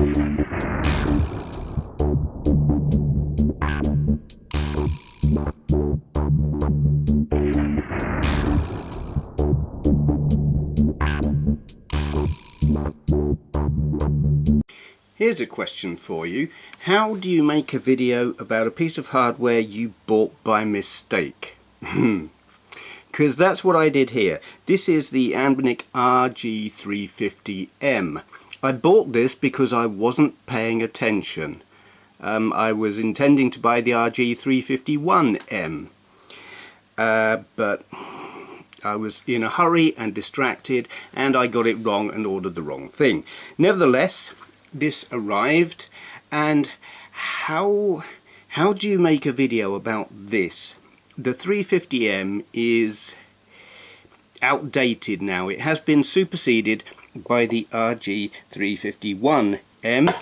Here's a question for you. How do you make a video about a piece of hardware you bought by mistake? Because that's what I did here. This is the Anbernic RG350M. I bought this because I wasn't paying attention. I was intending to buy the RG351M. But I was in a hurry and distracted, and I got it wrong and ordered the wrong thing. Nevertheless, this arrived, and how do you make a video about this? The 350M is outdated now. It has been superseded by the RG351M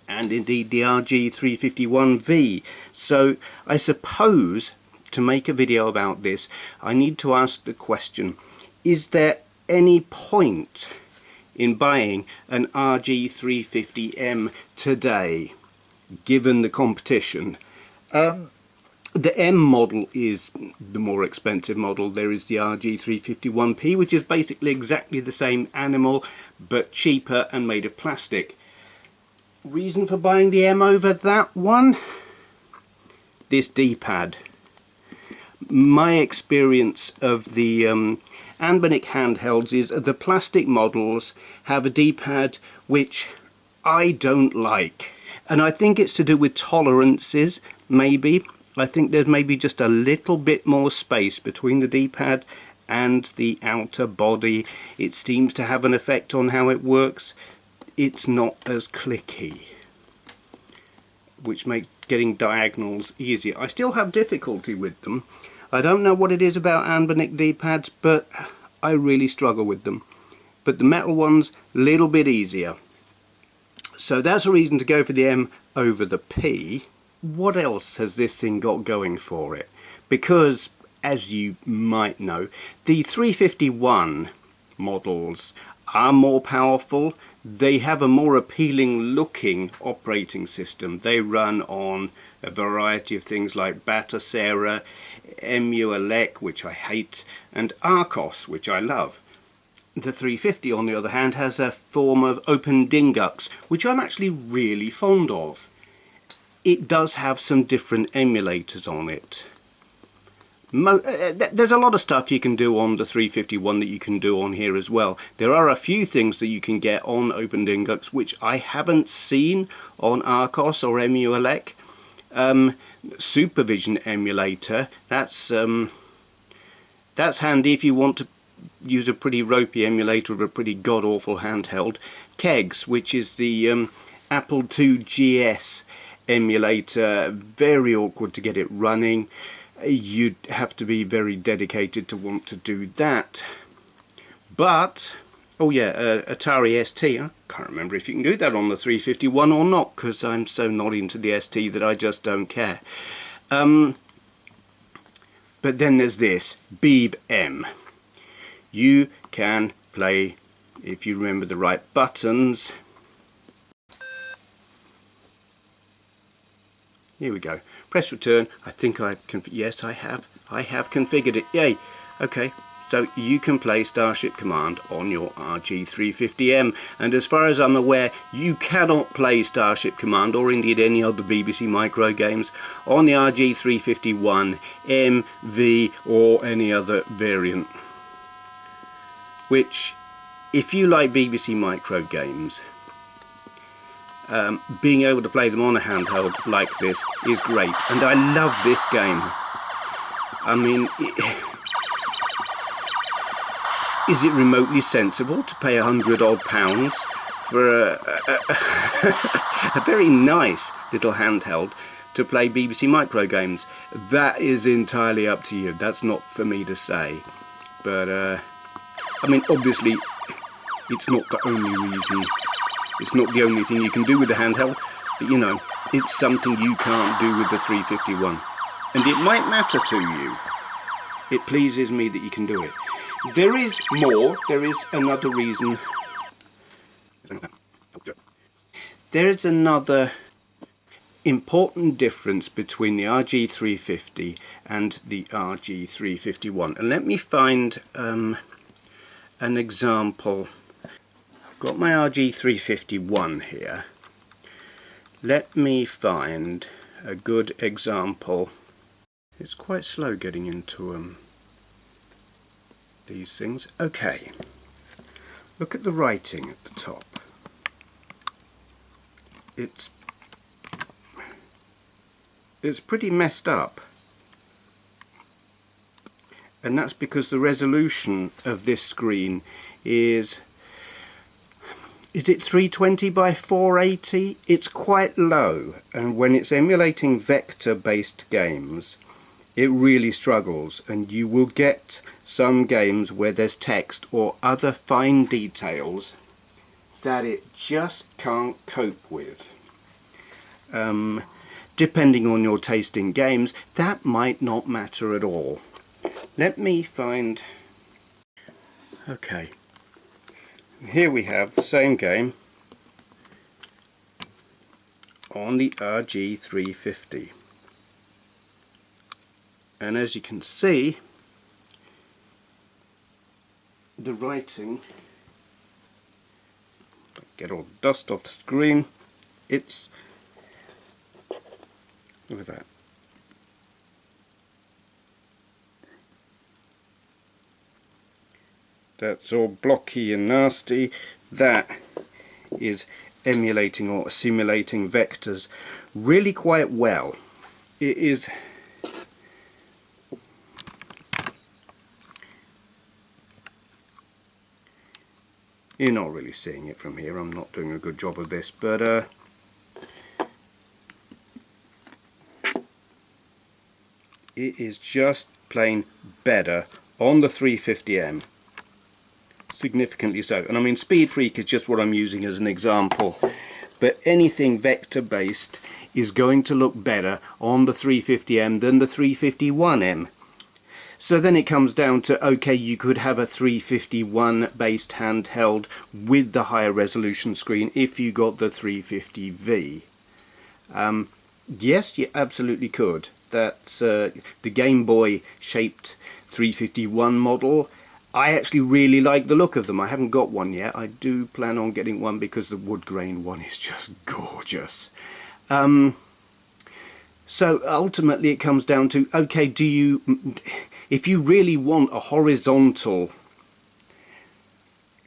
and indeed the RG351V. So I suppose to make a video about this I need to ask the question, is there any point in buying an RG350M today, given the competition? The M model is the more expensive model. There is the RG351P, which is basically exactly the same animal but cheaper and made of plastic. Reason for buying the M over that one? This D-pad. My experience of the Anbernic handhelds is the plastic models have a D-pad which I don't like, and I think it's to do with tolerances, maybe. I think there's maybe just a little bit more space between the D-pad and the outer body. It seems to have an effect on how it works. It's not as clicky, which makes getting diagonals easier. I still have difficulty with them. I don't know what it is about Anbernic D-pads, but I really struggle with them. But the metal ones, a little bit easier. So that's a reason to go for the M over the P. What else has this thing got going for it? Because, as you might know, the 351 models are more powerful. They have a more appealing looking operating system. They run on a variety of things like Batocera, Emulation, which I hate, and Arcos, which I love. The 350, on the other hand, has a form of open Dingux, which I'm actually really fond of. It does have some different emulators on it. There's a lot of stuff you can do on the 351 that you can do on here as well. There are a few things that you can get on Open Dingux which I haven't seen on Arcos or Emulation. Supervision emulator, that's handy if you want to use a pretty ropey emulator of a pretty god-awful handheld. Kegs, which is the Apple II GS emulator, very awkward to get it running. You'd have to be very dedicated to want to do that. But, oh yeah, Atari ST, I can't remember if you can do that on the 351 or not, because I'm so not into the ST that I just don't care. But then there's this, Beeb M. You can play, if you remember the right buttons. Here we go. Press return. I think yes, I have configured it. Yay. Okay. So you can play Starship Command on your RG350M, and as far as I'm aware, you cannot play Starship Command or indeed any other BBC Micro games on the RG351 MV or any other variant. Which, if you like BBC Micro games, being able to play them on a handheld like this is great, and I love this game. I mean, is it remotely sensible to pay £100 odd for a very nice little handheld to play BBC Micro games? That is entirely up to you. That's not for me to say. But I mean, obviously, it's not the only reason. It's not the only thing you can do with the handheld, but you know, it's something you can't do with the 351. And it might matter to you. It pleases me that you can do it. There is more. There is another reason. there is another important difference between the RG350 and the RG351, and let me find an example. I've got my RG351 here. Let me find a good example. It's quite slow getting into these things. Okay, look at the writing at the top. It's pretty messed up, and that's because the resolution of this screen is it 320 by 480? It's quite low, and when it's emulating vector based games it really struggles, and you will get some games where there's text or other fine details that it just can't cope with. Depending on your taste in games, that might not matter at all. Let me find... Okay, here we have the same game on the RG350, and as you can see, the writing, get all the dust off the screen, it's, look at that. That's all blocky and nasty. That is emulating or simulating vectors really quite well. It is... You're not really seeing it from here, I'm not doing a good job of this, but it is just plain better on the 350M. Significantly so. And I mean, Speed Freak is just what I'm using as an example, but anything vector based is going to look better on the 350M than the 351M. So then it comes down to, okay, you could have a 351 based handheld with the higher resolution screen if you got the 350V. Yes, you absolutely could. That's the Game Boy shaped 351 model. I actually really like the look of them. I haven't got one yet. I do plan on getting one because the wood grain one is just gorgeous. So ultimately it comes down to, okay, do you... If you really want a horizontal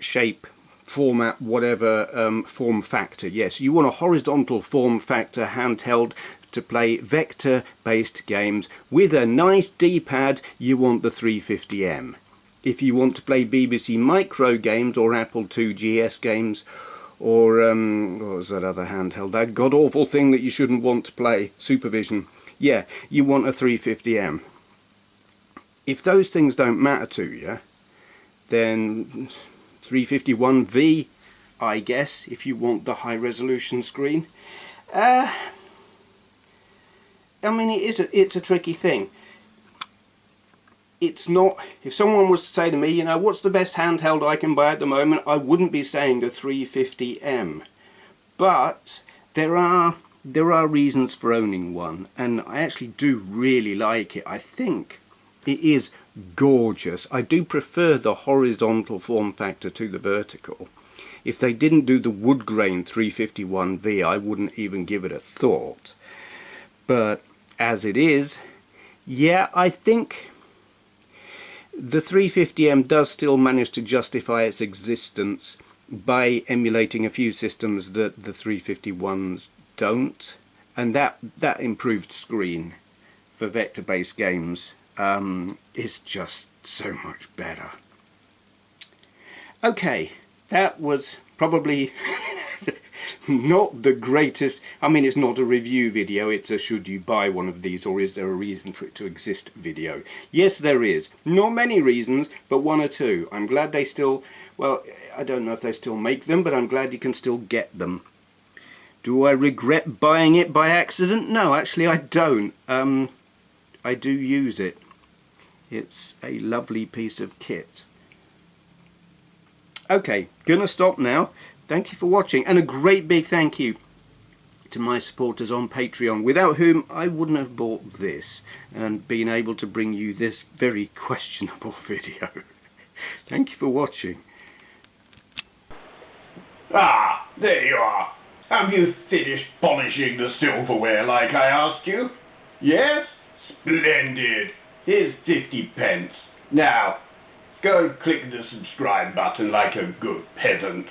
shape, format, whatever, form factor, yes, you want a horizontal form factor handheld to play vector based games with a nice D-pad, you want the 350M. If you want to play BBC Micro games or Apple II GS games, or what was that other handheld, that god awful thing that you shouldn't want to play, Supervision, yeah, you want a 350M. If those things don't matter to you, then 351V, I guess, if you want the high resolution screen. I mean, it's a tricky thing. It's not, if someone was to say to me, you know, what's the best handheld I can buy at the moment, I wouldn't be saying the 350M. But there are reasons for owning one, and I actually do really like it. I think it is gorgeous. I do prefer the horizontal form factor to the vertical. If they didn't do the wood grain 351V, I wouldn't even give it a thought. But as it is, yeah, I think the 350M does still manage to justify its existence by emulating a few systems that the 351s don't, and that improved screen for vector-based games is just so much better. Okay, that was probably not the greatest. I mean, it's not a review video, it's a should you buy one of these or is there a reason for it to exist video. Yes, there is. Not many reasons, but one or two. I'm glad they still, well, I don't know if they still make them, but I'm glad you can still get them. Do I regret buying it by accident? No, actually I don't. I do use it. It's a lovely piece of kit. Okay, gonna stop now. Thank you for watching, and a great big thank you to my supporters on Patreon, without whom I wouldn't have bought this and been able to bring you this very questionable video. Thank you for watching. Ah, there you are. Have you finished polishing the silverware like I asked you? Yes? Splendid. Here's 50 pence. Now, go and click the subscribe button like a good peasant.